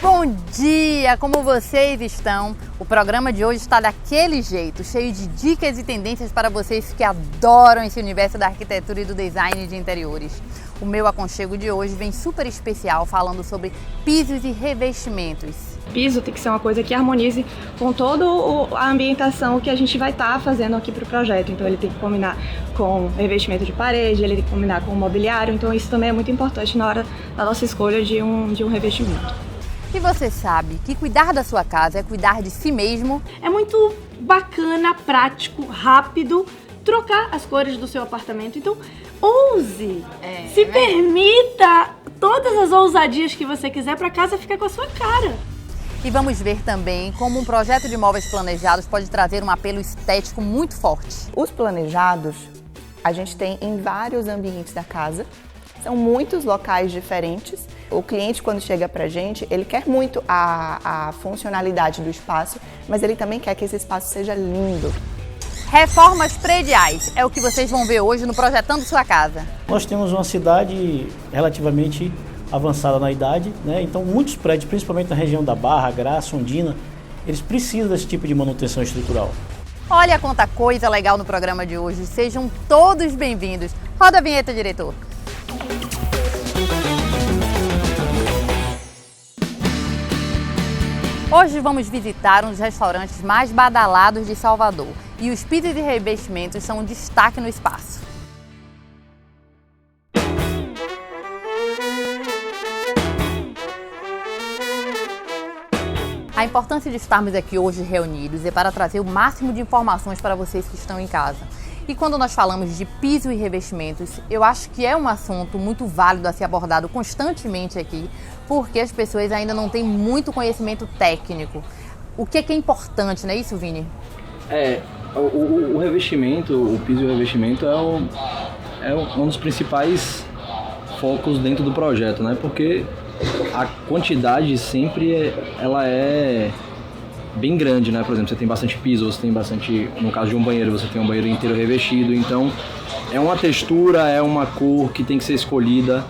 Bom dia! Como vocês estão? O programa de hoje está daquele jeito, cheio de dicas e tendências para vocês que adoram esse universo da arquitetura e do design de interiores. O meu aconchego de hoje vem super especial, falando sobre pisos e revestimentos. Piso tem que ser uma coisa que harmonize com toda a ambientação que a gente vai estar fazendo aqui para o projeto. Então ele tem que combinar com revestimento de parede, ele tem que combinar com o mobiliário, então isso também é muito importante na hora da nossa escolha de um revestimento. E você sabe que cuidar da sua casa é cuidar de si mesmo? É muito bacana, prático, rápido, trocar as cores do seu apartamento. Então, ouse! Se permita todas as ousadias que você quiser para a casa ficar com a sua cara. E vamos ver também como um projeto de móveis planejados pode trazer um apelo estético muito forte. Os planejados a gente tem em vários ambientes da casa, são muitos locais diferentes. O cliente, quando chega pra gente, ele quer muito a funcionalidade do espaço, mas ele também quer que esse espaço seja lindo. Reformas prediais é o que vocês vão ver hoje no Projetando Sua Casa. Nós temos uma cidade relativamente avançada na idade, né? Então muitos prédios, principalmente na região da Barra, Graça, Ondina, eles precisam desse tipo de manutenção estrutural. Olha quanta coisa legal no programa de hoje. Sejam todos bem-vindos. Roda a vinheta, diretor. Hoje vamos visitar um dos restaurantes mais badalados de Salvador e os pisos e revestimentos são um destaque no espaço. A importância de estarmos aqui hoje reunidos é para trazer o máximo de informações para vocês que estão em casa. E quando nós falamos de piso e revestimentos, eu acho que é um assunto muito válido a ser abordado constantemente aqui, porque as pessoas ainda não têm muito conhecimento técnico. O que é importante, não é isso, Vini? O revestimento, o piso e o revestimento é um dos principais focos dentro do projeto, né? Porque a quantidade sempre ela é bem grande, né? Por exemplo, você tem bastante piso, você tem bastante, no caso de um banheiro, você tem um banheiro inteiro revestido, então é uma textura, é uma cor que tem que ser escolhida,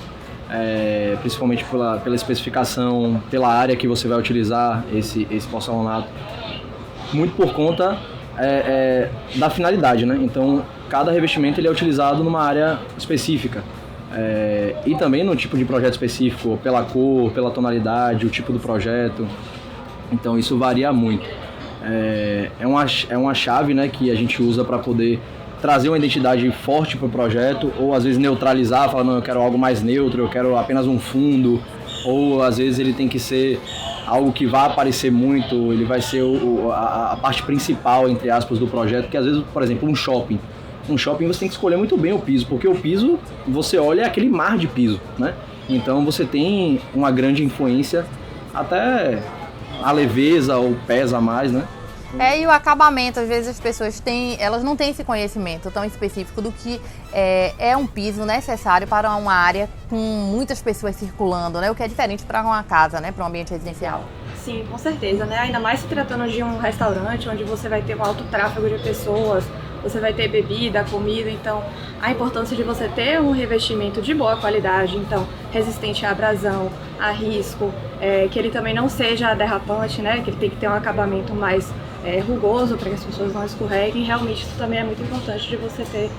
principalmente pela especificação, pela área que você vai utilizar esse porcelanato, muito por conta da finalidade, né? Então cada revestimento ele é utilizado numa área específica. E também no tipo de projeto específico, pela cor, pela tonalidade, o tipo do projeto. Então isso varia muito. É uma chave, né, que a gente usa para poder trazer uma identidade forte para o projeto, ou às vezes neutralizar, falar, não, eu quero algo mais neutro, eu quero apenas um fundo, ou às vezes ele tem que ser algo que vai aparecer muito, ele vai ser a parte principal, entre aspas, do projeto, que às vezes, por exemplo, um shopping você tem que escolher muito bem o piso, porque o piso, você olha, é aquele mar de piso, né? Então você tem uma grande influência, até a leveza ou pesa mais, né? E o acabamento, às vezes as pessoas elas não têm esse conhecimento tão específico do que é um piso necessário para uma área com muitas pessoas circulando, né? O que é diferente para uma casa, né? Para um ambiente residencial. Sim, com certeza, né? Ainda mais se tratando de um restaurante onde você vai ter um alto tráfego de pessoas, você vai ter bebida, comida, então a importância de você ter um revestimento de boa qualidade, então resistente à abrasão, a risco, que ele também não seja derrapante, né? Que ele tem que ter um acabamento mais rugoso para que as pessoas não escorreguem. Realmente isso também é muito importante de você ter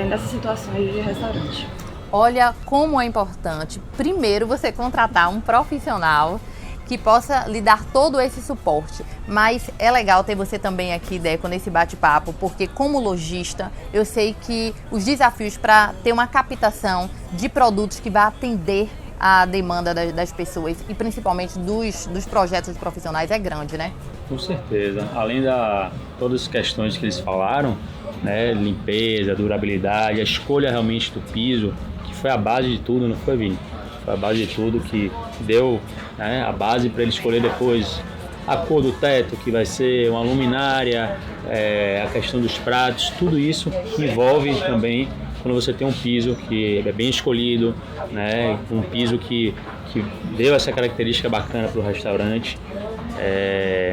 nessas situações de restaurante. Olha como é importante, primeiro, você contratar um profissional que possa lhe dar todo esse suporte. Mas é legal ter você também aqui, Deco, nesse bate-papo, porque como lojista, eu sei que os desafios para ter uma captação de produtos que vai atender a demanda das pessoas e principalmente dos projetos profissionais é grande, né? Com certeza. Além todas as questões que eles falaram, né, limpeza, durabilidade, a escolha realmente do piso, que foi a base de tudo, não foi, Vini? Foi a base de tudo que deu, né, a base para ele escolher depois a cor do teto, que vai ser uma luminária, a questão dos pratos, tudo isso envolve também quando você tem um piso que é bem escolhido, né, um piso que deu essa característica bacana para o restaurante.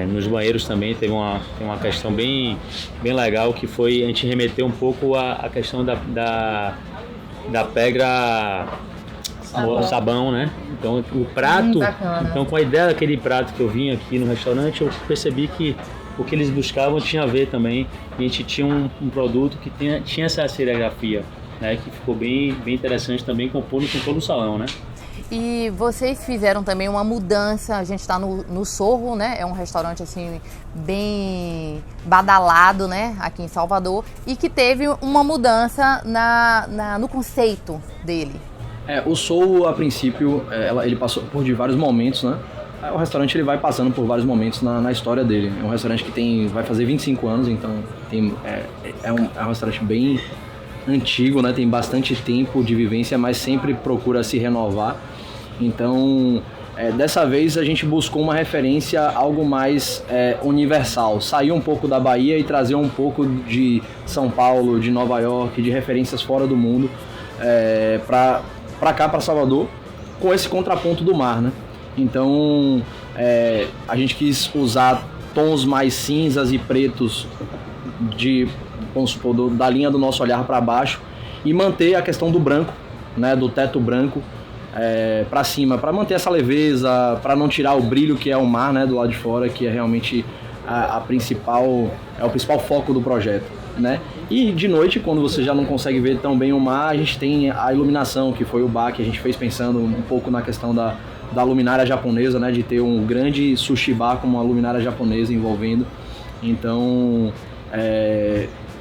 Nos banheiros também tem uma questão bem legal, que foi a gente remeter um pouco a questão da pedra sabão, né? Então o prato, então com a ideia daquele prato que eu vim aqui no restaurante, eu percebi que o que eles buscavam tinha a ver também. E a gente tinha um produto que tinha essa serigrafia, né? Que ficou bem interessante também, compondo com todo o salão, né? E vocês fizeram também uma mudança, a gente está no Sorro, né? É um restaurante assim bem badalado, né? Aqui em Salvador, e que teve uma mudança no conceito dele. O Sorro, a princípio, ele passou por vários momentos, né? O restaurante ele vai passando por vários momentos na história dele. É um restaurante que vai fazer 25 anos, então é um restaurante bem antigo, né? Tem bastante tempo de vivência, mas sempre procura se renovar. Então, dessa vez a gente buscou uma referência, algo mais universal. Sair um pouco da Bahia e trazer um pouco de São Paulo, de Nova York, de referências fora do mundo, para cá, para Salvador, com esse contraponto do mar, né? Então, a gente quis usar tons mais cinzas e pretos vamos supor, da linha do nosso olhar para baixo, e manter a questão do branco, né, do teto branco, para cima, para manter essa leveza, para não tirar o brilho que é o mar, né, do lado de fora, que é realmente o principal foco do projeto, né? E de noite, quando você já não consegue ver tão bem o mar, a gente tem a iluminação, que foi o bar que a gente fez pensando um pouco na questão da luminária japonesa, né, de ter um grande sushi bar com uma luminária japonesa envolvendo. Então,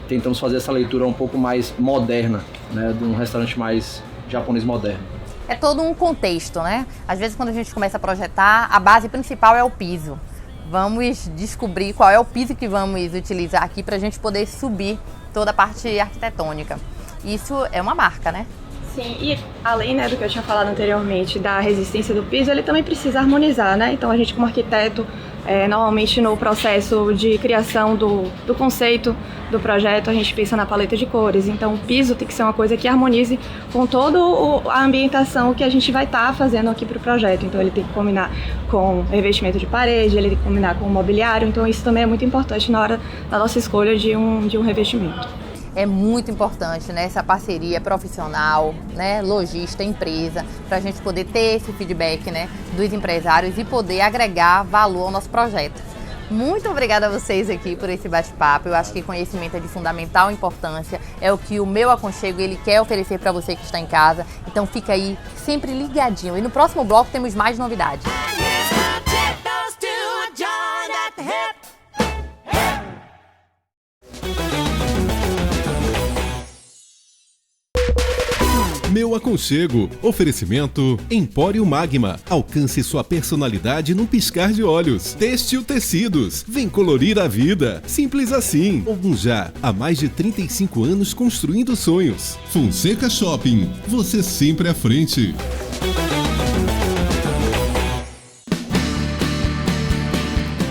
tentamos fazer essa leitura um pouco mais moderna, né, de um restaurante mais japonês moderno. É todo um contexto, né? Às vezes quando a gente começa a projetar, a base principal é o piso. Vamos descobrir qual é o piso que vamos utilizar aqui para a gente poder subir toda a parte arquitetônica. Isso é uma marca, né? Sim, e além, né, do que eu tinha falado anteriormente, da resistência do piso, ele também precisa harmonizar, né? Então a gente, como arquiteto, normalmente no processo de criação do conceito do projeto, a gente pensa na paleta de cores. Então o piso tem que ser uma coisa que harmonize com toda a ambientação que a gente vai estar fazendo aqui para o projeto. Então ele tem que combinar com revestimento de parede, ele tem que combinar com o mobiliário. Então isso também é muito importante na hora da nossa escolha de um revestimento. É muito importante, né, essa parceria profissional, né, lojista, empresa, para a gente poder ter esse feedback, né, dos empresários e poder agregar valor ao nosso projeto. Muito obrigada a vocês aqui por esse bate-papo. Eu acho que conhecimento é de fundamental importância, é o que o Meu Aconchego ele quer oferecer para você que está em casa. Então fica aí sempre ligadinho. E no próximo bloco temos mais novidades. Meu Aconchego. Oferecimento Empório Magma. Alcance sua personalidade num piscar de olhos. Têxtil Tecidos. Vem colorir a vida. Simples assim. Já há mais de 35 anos construindo sonhos. Fonseca Shopping. Você sempre à frente.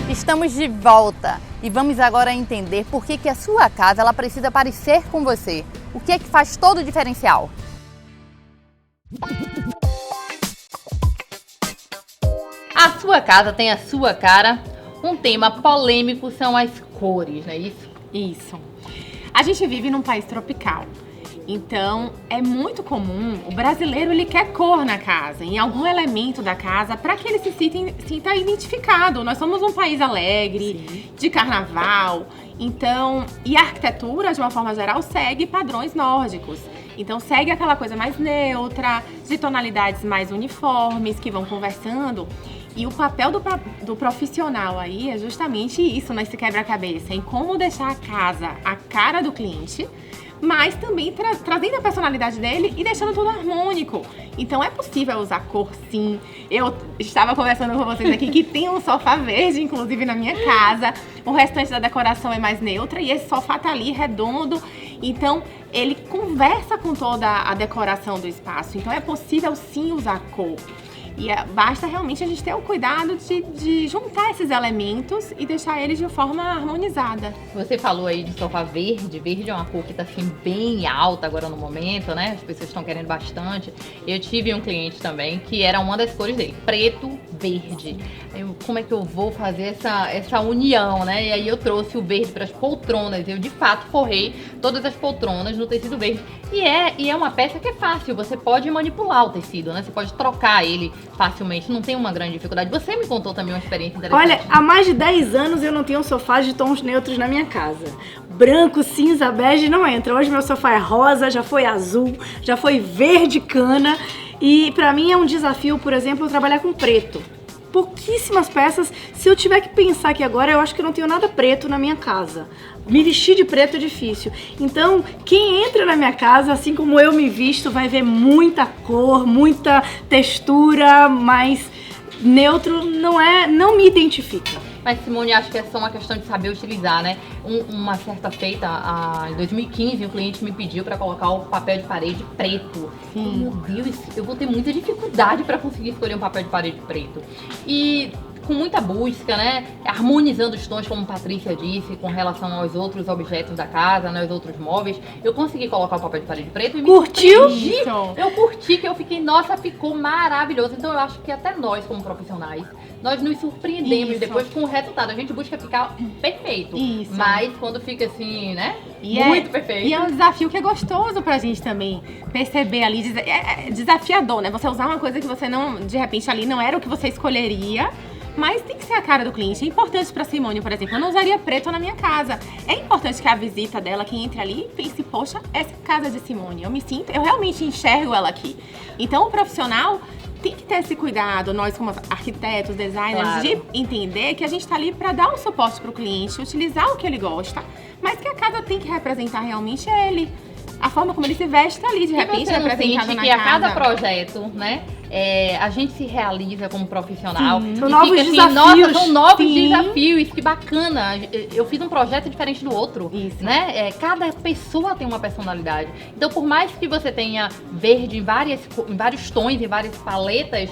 Estamos de volta e vamos agora entender por que a sua casa ela precisa parecer com você. O que é que faz todo o diferencial? A sua casa tem a sua cara. Um tema polêmico são as cores, não é isso? Isso. A gente vive num país tropical. Então, é muito comum, o brasileiro ele quer cor na casa, em algum elemento da casa, para que ele se sinta identificado. Nós somos um país alegre, sim, de carnaval. Então, e a arquitetura, de uma forma geral, segue padrões nórdicos. Então, segue aquela coisa mais neutra, de tonalidades mais uniformes, que vão conversando. E o papel do profissional aí é justamente isso, nesse quebra-cabeça, em como deixar a casa a cara do cliente, mas também trazendo a personalidade dele e deixando tudo harmônico. Então é possível usar cor, sim. Eu estava conversando com vocês aqui que tem um sofá verde, inclusive, na minha casa. O restante da decoração é mais neutra e esse sofá tá ali redondo. Então ele conversa com toda a decoração do espaço. Então é possível, sim, usar cor. E basta realmente a gente ter o cuidado de juntar esses elementos e deixar eles de forma harmonizada. Você falou aí de sofá verde. Verde é uma cor que tá assim bem alta agora no momento, né? As pessoas estão querendo bastante. Eu tive um cliente também que era uma das cores dele, preto, verde. Como é que eu vou fazer essa união, né? E aí eu trouxe o verde para as poltronas. Eu, de fato, forrei todas as poltronas no tecido verde. E é uma peça que é fácil. Você pode manipular o tecido, né? Você pode trocar ele facilmente. Não tem uma grande dificuldade. Você me contou também uma experiência interessante. Olha, há mais de 10 anos eu não tenho um sofá de tons neutros na minha casa. Branco, cinza, bege não entra. Hoje meu sofá é rosa, já foi azul, já foi verde cana. E pra mim é um desafio, por exemplo, eu trabalhar com preto. Pouquíssimas peças. Se eu tiver que pensar aqui agora, eu acho que eu não tenho nada preto na minha casa. Me vestir de preto é difícil. Então, quem entra na minha casa, assim como eu me visto, vai ver muita cor, muita textura, mas neutro não me identifica. Mas, Simone, acho que é só uma questão de saber utilizar, né? Uma certa feita, em 2015, um cliente me pediu para colocar o papel de parede preto. Meu Deus, eu vou ter muita dificuldade para conseguir escolher um papel de parede preto. E com muita busca, né? Harmonizando os tons, como a Patrícia disse, com relação aos outros objetos da casa, né? Os outros móveis. Eu consegui colocar o papel de parede preto e me curtiu? Eu curti, que eu fiquei, nossa, ficou maravilhoso. Então eu acho que até nós, como profissionais, nós nos surpreendemos depois com o resultado. A gente busca ficar perfeito. Isso. Mas quando fica assim, né? Muito perfeito. E é um desafio que é gostoso pra gente também perceber ali. É desafiador, né? Você usar uma coisa que você não, de repente ali não era o que você escolheria. Mas tem que ser a cara do cliente. É importante pra Simone, por exemplo, eu não usaria preto na minha casa. É importante que a visita dela, quem entre ali, pense, poxa, essa é a casa de Simone. Eu realmente enxergo ela aqui. Então o profissional tem que ter esse cuidado, nós como arquitetos, designers, de entender que a gente tá ali pra dar um suporte pro cliente, utilizar o que ele gosta, mas que a casa tem que representar realmente ele. A forma como ele se veste tá ali, de repente, representado na que casa. A cada projeto, né? A gente se realiza como profissional. São novos desafios. Nossa, são novos desafios, que bacana. Eu fiz um projeto diferente do outro. Isso. Né? Cada pessoa tem uma personalidade. Então, por mais que você tenha verde em vários tons, em várias paletas,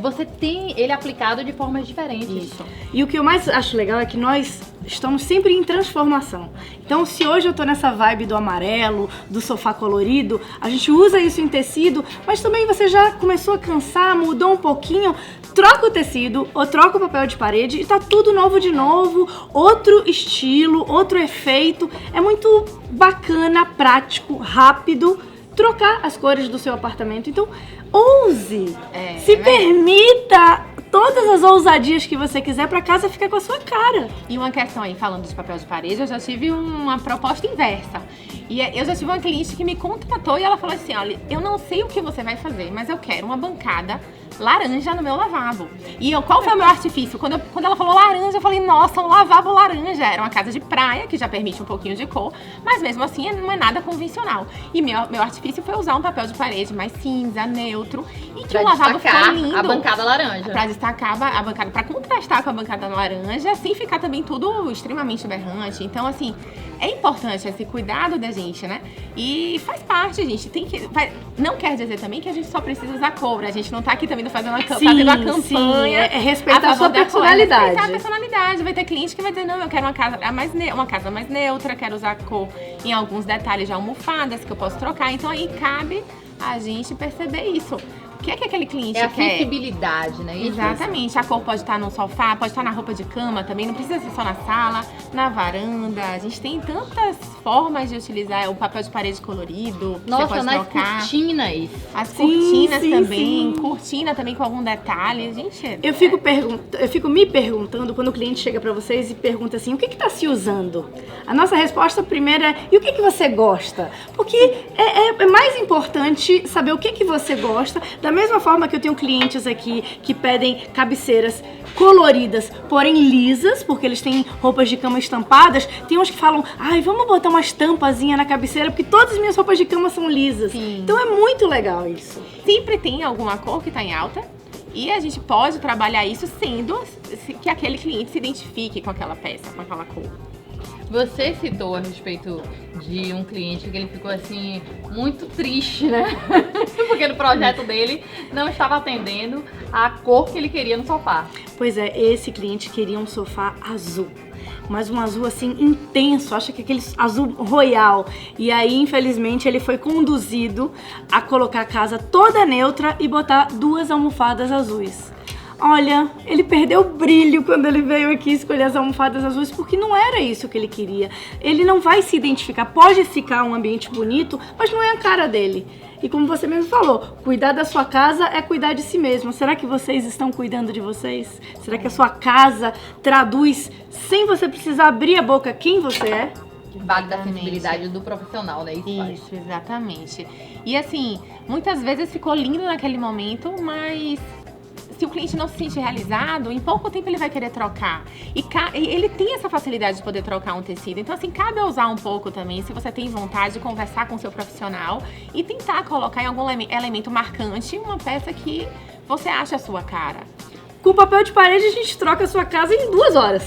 você tem ele aplicado de formas diferentes. Isso. E o que eu mais acho legal é que nós estamos sempre em transformação. Então, se hoje eu tô nessa vibe do amarelo, do sofá colorido, a gente usa isso em tecido, mas também você já começou a cansar, mudou um pouquinho, troca o tecido ou troca o papel de parede e tá tudo novo de novo, outro estilo, outro efeito. É muito bacana, prático, rápido trocar as cores do seu apartamento. Então, ouse, se permita todas as ousadias que você quiser pra casa ficar com a sua cara. E uma questão aí, falando de papel de parede, eu já tive uma proposta inversa. E eu já tive uma cliente que me contratou e ela falou assim, olha, eu não sei o que você vai fazer, mas eu quero uma bancada laranja no meu lavabo. E qual foi o meu artifício? Quando ela falou laranja, eu falei, nossa, um lavabo laranja. Era uma casa de praia, que já permite um pouquinho de cor, mas mesmo assim não é nada convencional. E meu artifício foi usar um papel de parede mais cinza, neutro, e que o lavabo ficou lindo. A bancada laranja. Pra destacar a bancada, pra contrastar com a bancada laranja, sem ficar também tudo extremamente berrante. Então, assim, é importante esse cuidado da gente, né? E faz parte, a gente não quer dizer também que a gente só precisa usar cor. A gente não tá aqui também fazendo uma campanha. Sim, respeitar a sua personalidade. Respeitar a personalidade. Vai ter cliente que vai dizer, não, eu quero uma casa mais neutra, quero usar cor em alguns detalhes de almofadas que eu posso trocar. Então aí cabe a gente perceber isso. O que é que aquele cliente quer? É a flexibilidade, né? Exatamente. A cor pode estar no sofá, pode estar na roupa de cama também, não precisa ser só na sala, na varanda. A gente tem tantas formas de utilizar o papel de parede colorido. Nossa, você pode nas trocar. Cortinas. As cortinas também. Cortina também com algum detalhe. Gente, eu fico me perguntando quando o cliente chega pra vocês e pergunta assim, o que tá se usando? A nossa resposta primeira é, e o que você gosta? Porque é mais importante saber o que você gosta. Da mesma forma que eu tenho clientes aqui que pedem cabeceiras coloridas, porém lisas, porque eles têm roupas de cama estampadas. Tem uns que falam, ai, vamos botar uma estampazinha na cabeceira, porque todas as minhas roupas de cama são lisas. Sim. Então é muito legal isso. Sempre tem alguma cor que tá em alta. E a gente pode trabalhar isso sendo que aquele cliente se identifique com aquela peça, com aquela cor. Você citou a respeito de um cliente que ele ficou assim, muito triste, né? Porque no projeto dele não estava atendendo a cor que ele queria no sofá. Pois é, esse cliente queria um sofá azul. Mas um azul assim intenso, acha que aquele azul royal. E aí, infelizmente, ele foi conduzido a colocar a casa toda neutra e botar 2 almofadas azuis. Olha, ele perdeu o brilho quando ele veio aqui escolher as almofadas azuis, porque não era isso que ele queria. Ele não vai se identificar, pode ficar um ambiente bonito, mas não é a cara dele. E como você mesmo falou, cuidar da sua casa é cuidar de si mesmo. Será que vocês estão cuidando de vocês? Será que a sua casa traduz, sem você precisar abrir a boca, quem você é? Vale da sensibilidade do profissional, né? Isso, exatamente. E assim, muitas vezes ficou lindo naquele momento, mas se o cliente não se sente realizado, em pouco tempo ele vai querer trocar. E ele tem essa facilidade de poder trocar um tecido. Então, assim, cabe usar um pouco também, se você tem vontade de conversar com o seu profissional e tentar colocar em algum elemento marcante uma peça que você acha a sua cara. Com papel de parede a gente troca a sua casa em 2 horas.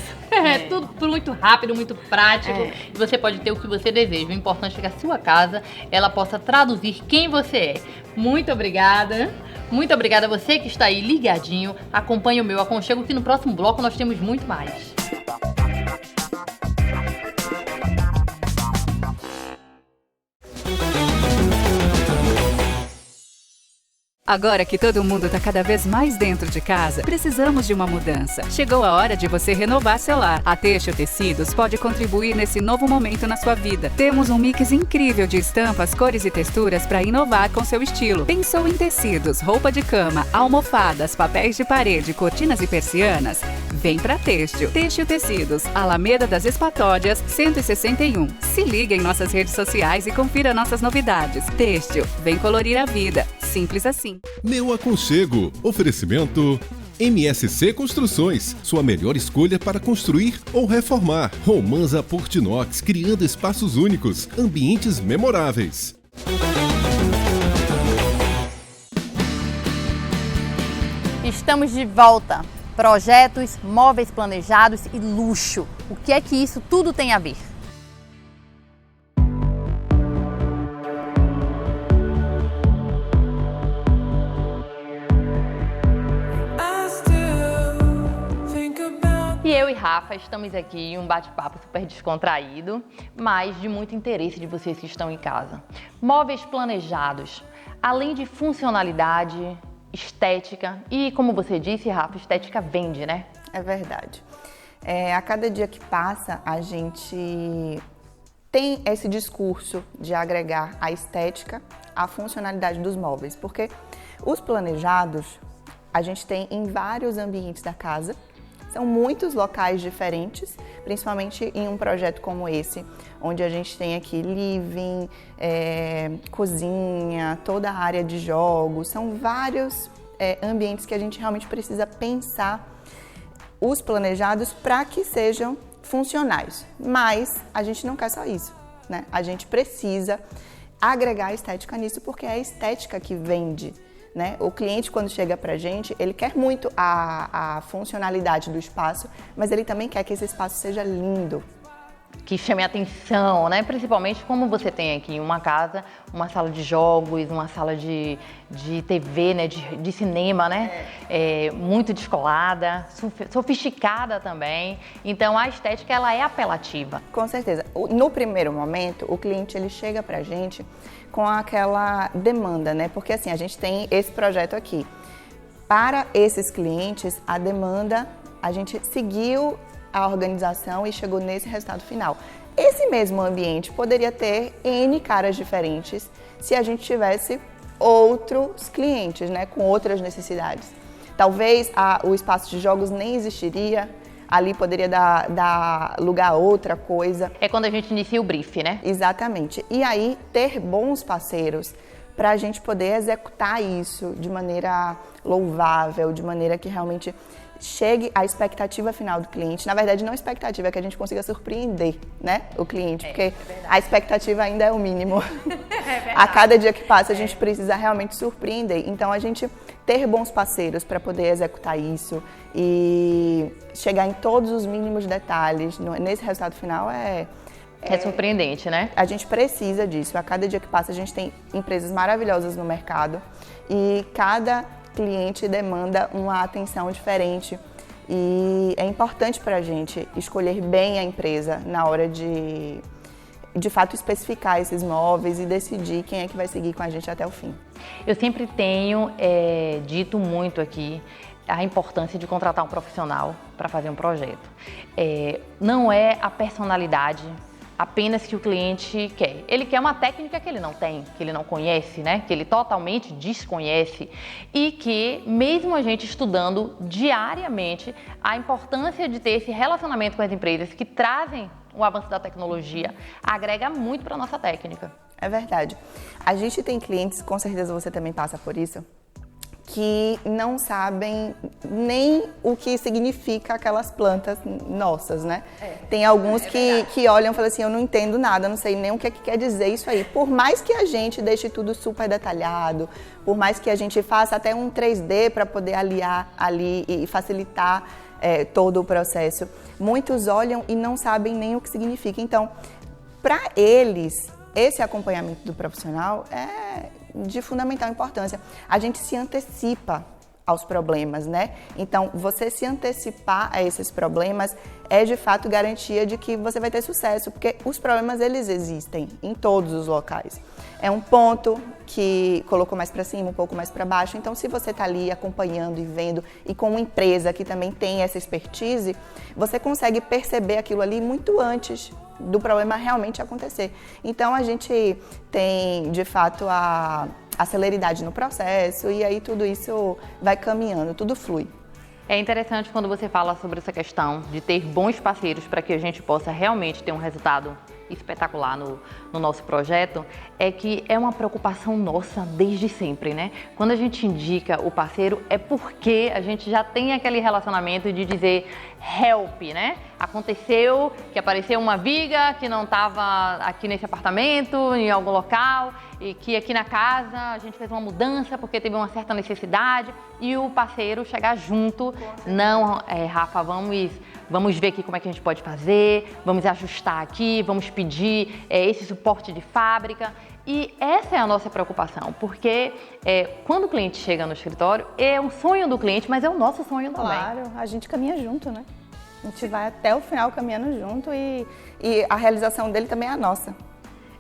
Tudo muito rápido, muito prático. E você pode ter o que você deseja. O importante é que a sua casa, ela possa traduzir quem você é. Muito obrigada. Muito obrigada a você que está aí ligadinho. Acompanhe o meu aconchego, que no próximo bloco nós temos muito mais. Agora que todo mundo está cada vez mais dentro de casa, precisamos de uma mudança. Chegou a hora de você renovar seu lar. A Têxtil Tecidos pode contribuir nesse novo momento na sua vida. Temos um mix incrível de estampas, cores e texturas para inovar com seu estilo. Pensou em tecidos, roupa de cama, almofadas, papéis de parede, cortinas e persianas? Vem pra Têxtil. Têxtil Tecidos, Alameda das Espatódias, 161. Se liga em nossas redes sociais e confira nossas novidades. Têxtil, vem colorir a vida. Simples assim. Meu Aconchego. Oferecimento MSC Construções. Sua melhor escolha para construir ou reformar. Romanza Portinox, criando espaços únicos, ambientes memoráveis. Estamos de volta. Projetos, móveis planejados e luxo. O que é que isso tudo tem a ver? E eu e Rafa estamos aqui em um bate-papo super descontraído, mas de muito interesse de vocês que estão em casa. Móveis planejados, além de funcionalidade, estética e, como você disse, Rafa, estética vende, né? É verdade. A cada dia que passa, a gente tem esse discurso de agregar a estética à funcionalidade dos móveis, porque os planejados a gente tem em vários ambientes da casa. São muitos locais diferentes, principalmente em um projeto como esse, onde a gente tem aqui living, cozinha, toda a área de jogos. São vários ambientes que a gente realmente precisa pensar os planejados para que sejam funcionais. Mas a gente não quer só isso, né? A gente precisa agregar a estética nisso, porque é a estética que vende. Né? O cliente, quando chega pra gente, ele quer muito a funcionalidade do espaço, mas ele também quer que esse espaço seja lindo. Que chame a atenção, né? Principalmente como você tem aqui uma casa, uma sala de jogos, uma sala de TV, né? De cinema, né? Muito descolada, sofisticada também. Então a estética, ela é apelativa. Com certeza. No primeiro momento, o cliente ele chega pra gente com aquela demanda, né? Porque assim, a gente tem esse projeto aqui. Para esses clientes, a demanda, a gente seguiu a organização e chegou nesse resultado final. Esse mesmo ambiente poderia ter N caras diferentes se a gente tivesse outros clientes, né, com outras necessidades. Talvez o espaço de jogos nem existiria, ali poderia dar lugar a outra coisa. É quando a gente inicia o brief, né? Exatamente. E aí, ter bons parceiros para a gente poder executar isso de maneira louvável, de maneira que realmente chegue à expectativa final do cliente. Na verdade, não a expectativa, é que a gente consiga surpreender, né, o cliente, porque a expectativa ainda é o mínimo. A cada dia que passa, a gente precisa realmente surpreender. Então, a gente ter bons parceiros para poder executar isso e chegar em todos os mínimos detalhes nesse resultado final é surpreendente, né? A gente precisa disso. A cada dia que passa, a gente tem empresas maravilhosas no mercado e cada cliente demanda uma atenção diferente e é importante para a gente escolher bem a empresa na hora de fato especificar esses móveis e decidir quem é que vai seguir com a gente até o fim. Eu sempre tenho dito muito aqui a importância de contratar um profissional para fazer um projeto. Não é a personalidade apenas que o cliente quer. Ele quer uma técnica que ele não tem, que ele não conhece, né? Que ele totalmente desconhece e que, mesmo a gente estudando diariamente a importância de ter esse relacionamento com as empresas que trazem o avanço da tecnologia, agrega muito para a nossa técnica. É verdade. A gente tem clientes, com certeza você também passa por isso, que não sabem nem o que significa aquelas plantas nossas, né? Tem alguns que olham e falam assim, eu não entendo nada, não sei nem o que quer dizer isso aí. Por mais que a gente deixe tudo super detalhado, por mais que a gente faça até um 3D para poder aliar ali e facilitar todo o processo, muitos olham e não sabem nem o que significa. Então, para eles, esse acompanhamento do profissional é de fundamental importância. A gente se antecipa aos problemas, né? Então, você se antecipar a esses problemas é de fato garantia de que você vai ter sucesso, porque os problemas eles existem em todos os locais. É um ponto que colocou mais para cima, um pouco mais para baixo. Então, se você está ali acompanhando e vendo e com uma empresa que também tem essa expertise, você consegue perceber aquilo ali muito antes do problema realmente acontecer. Então, a gente tem, de fato, a celeridade no processo e aí tudo isso vai caminhando, tudo flui. É interessante quando você fala sobre essa questão de ter bons parceiros para que a gente possa realmente ter um resultado espetacular no nosso projeto, é que é uma preocupação nossa desde sempre, né? Quando a gente indica o parceiro é porque a gente já tem aquele relacionamento de dizer help, né? Aconteceu que apareceu uma viga que não estava aqui nesse apartamento, em algum local, e que aqui na casa a gente fez uma mudança porque teve uma certa necessidade e o parceiro chegar junto, não, Rafa, vamos ver aqui como é que a gente pode fazer, vamos ajustar aqui, vamos pedir esse suporte de fábrica. E essa é a nossa preocupação, porque quando o cliente chega no escritório, é um sonho do cliente, mas é o nosso sonho também. Claro, a gente caminha junto, né? A gente vai até o final caminhando junto e a realização dele também é a nossa.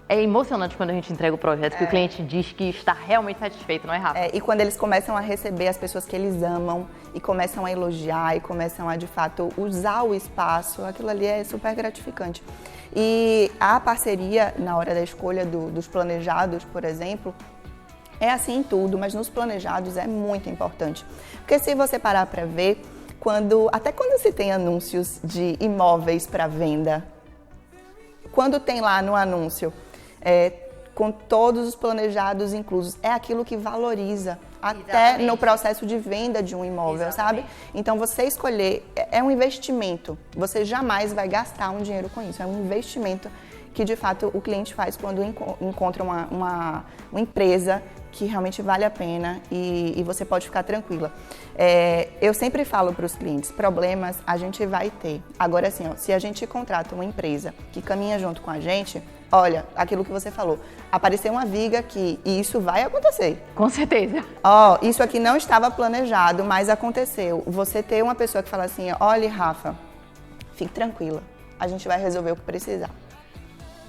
É emocionante quando a gente entrega o projeto, que o cliente diz que está realmente satisfeito, não é, Rafa? E quando eles começam a receber as pessoas que eles amam e começam a elogiar e começam a, de fato, usar o espaço, aquilo ali é super gratificante. E a parceria, na hora da escolha dos planejados, por exemplo, é assim em tudo, mas nos planejados é muito importante. Porque se você parar para ver, até quando se tem anúncios de imóveis para venda, quando tem lá no anúncio, com todos os planejados inclusos, é aquilo que valoriza até no processo de venda de um imóvel, sabe? Então, você escolher é um investimento. Você jamais vai gastar um dinheiro com isso. É um investimento que, de fato, o cliente faz quando encontra uma empresa que realmente vale a pena e você pode ficar tranquila. Eu sempre falo para os clientes, problemas a gente vai ter. Agora, assim, se a gente contrata uma empresa que caminha junto com a gente, olha, aquilo que você falou, apareceu uma viga aqui e isso vai acontecer. Com certeza. Isso aqui não estava planejado, mas aconteceu. Você ter uma pessoa que fala assim, olha, Rafa, fique tranquila, a gente vai resolver o que precisar.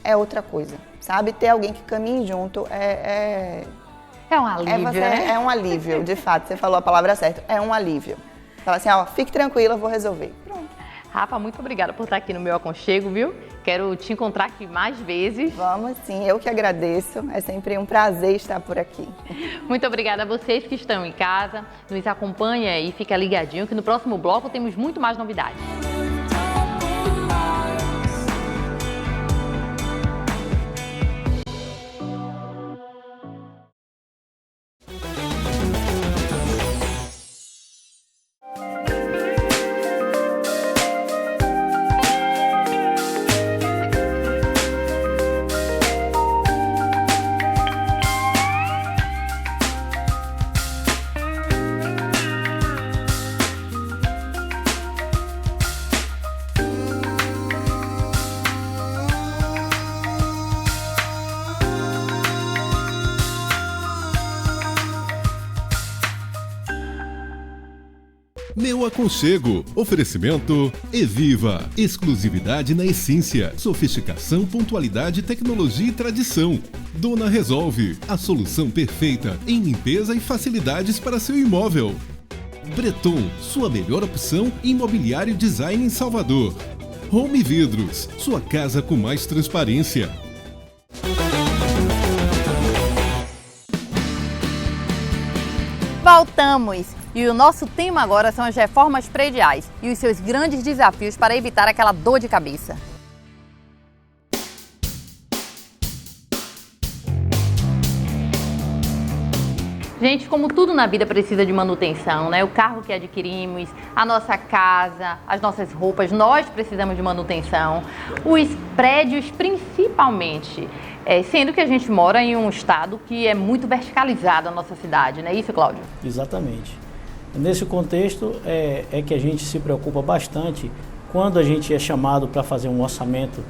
É outra coisa, sabe? Ter alguém que caminhe junto é um alívio, né? É um alívio, de fato, você falou a palavra certa, é um alívio. Fala assim, fique tranquila, eu vou resolver. Pronto. Rafa, muito obrigada por estar aqui no meu aconchego, viu? Quero te encontrar aqui mais vezes. Vamos sim, eu que agradeço, é sempre um prazer estar por aqui. Muito obrigada a vocês que estão em casa, nos acompanha e fica ligadinho que no próximo bloco temos muito mais novidades. Meu aconchego. Oferecimento Eviva. Exclusividade na essência. Sofisticação, pontualidade, tecnologia e tradição. Dona Resolve. A solução perfeita em limpeza e facilidades para seu imóvel. Breton, sua melhor opção em imobiliário design em Salvador. Home Vidros, sua casa com mais transparência. Voltamos! E o nosso tema agora são as reformas prediais e os seus grandes desafios para evitar aquela dor de cabeça. Gente, como tudo na vida precisa de manutenção, né? O carro que adquirimos, a nossa casa, as nossas roupas, nós precisamos de manutenção. Os prédios, principalmente, sendo que a gente mora em um estado que é muito verticalizado a nossa cidade, não é isso, Cláudio? Exatamente. Nesse contexto é que a gente se preocupa bastante quando a gente é chamado para fazer um orçamento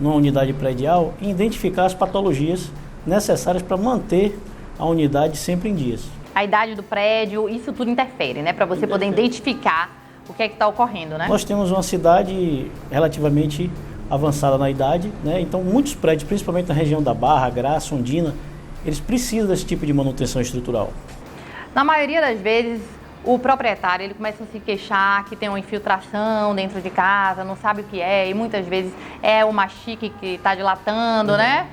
numa unidade predial em identificar as patologias necessárias para manter a unidade sempre em dias. A idade do prédio, isso tudo interfere, né? Para você poder identificar o que é que está ocorrendo, né? Nós temos uma cidade relativamente avançada na idade, né? Então muitos prédios, principalmente na região da Barra, Graça, Ondina, eles precisam desse tipo de manutenção estrutural. Na maioria das vezes, o proprietário ele começa a se queixar que tem uma infiltração dentro de casa, não sabe o que é, e muitas vezes é o machique que está dilatando, né?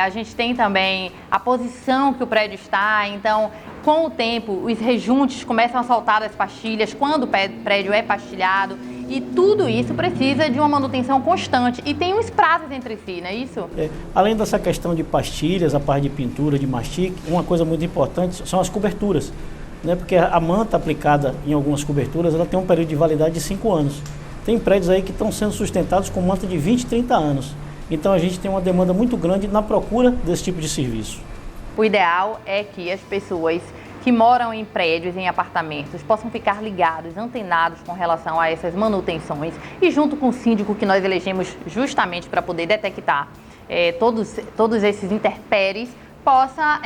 A gente tem também a posição que o prédio está, então com o tempo os rejuntes começam a soltar das pastilhas quando o prédio é pastilhado e tudo isso precisa de uma manutenção constante e tem uns prazos entre si, não é isso? Além dessa questão de pastilhas, a parte de pintura, de mastique, uma coisa muito importante são as coberturas, né? Porque a manta aplicada em algumas coberturas ela tem um período de validade de 5 anos. Tem prédios aí que estão sendo sustentados com manta de 20, 30 anos. Então a gente tem uma demanda muito grande na procura desse tipo de serviço. O ideal é que as pessoas que moram em prédios, em apartamentos, possam ficar ligados, antenados com relação a essas manutenções e junto com o síndico que nós elegemos justamente para poder detectar todos esses intempéries, possa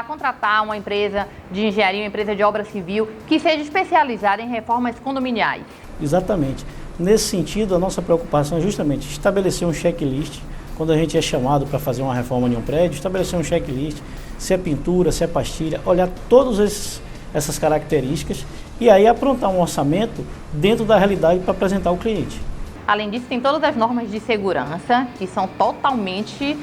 contratar uma empresa de engenharia, uma empresa de obra civil que seja especializada em reformas condominiais. Exatamente. Nesse sentido, a nossa preocupação é justamente estabelecer um checklist, quando a gente é chamado para fazer uma reforma de um prédio, estabelecer um checklist, se é pintura, se é pastilha, olhar todas essas características e aí aprontar um orçamento dentro da realidade para apresentar ao cliente. Além disso, tem todas as normas de segurança que são totalmente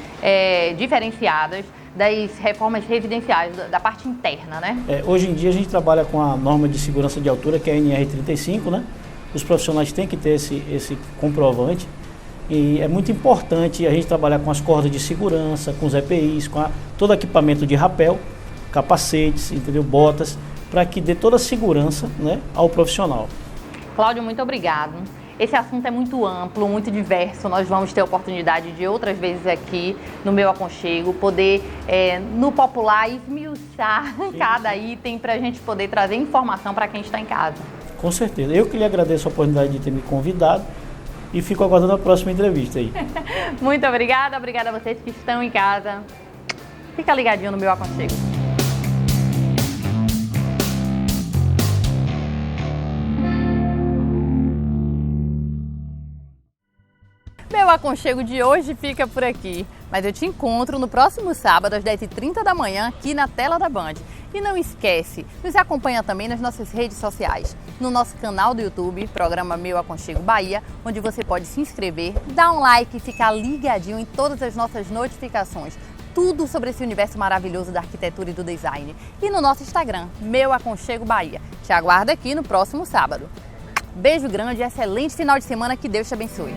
diferenciadas das reformas residenciais, da parte interna, né? Hoje em dia a gente trabalha com a norma de segurança de altura, que é a NR35, né? Os profissionais têm que ter esse comprovante e é muito importante a gente trabalhar com as cordas de segurança, com os EPIs, com todo equipamento de rapel, capacetes, entendeu? Botas, para que dê toda a segurança, né, ao profissional. Cláudio, muito obrigado. Esse assunto é muito amplo, muito diverso. Nós vamos ter a oportunidade de outras vezes aqui no Meu Aconchego, poder, no popular, esmiuçar cada item para a gente poder trazer informação para quem está em casa. Com certeza. Eu que lhe agradeço a oportunidade de ter me convidado e fico aguardando a próxima entrevista aí. Muito obrigada a vocês que estão em casa. Fica ligadinho no Meu Aconchego. Meu Aconchego de hoje fica por aqui, mas eu te encontro no próximo sábado às 10h30 da manhã aqui na tela da Band. E não esquece, nos acompanha também nas nossas redes sociais, no nosso canal do YouTube, programa Meu Aconchego Bahia, onde você pode se inscrever, dar um like e ficar ligadinho em todas as nossas notificações. Tudo sobre esse universo maravilhoso da arquitetura e do design. E no nosso Instagram, Meu Aconchego Bahia. Te aguardo aqui no próximo sábado. Beijo grande e excelente final de semana, que Deus te abençoe.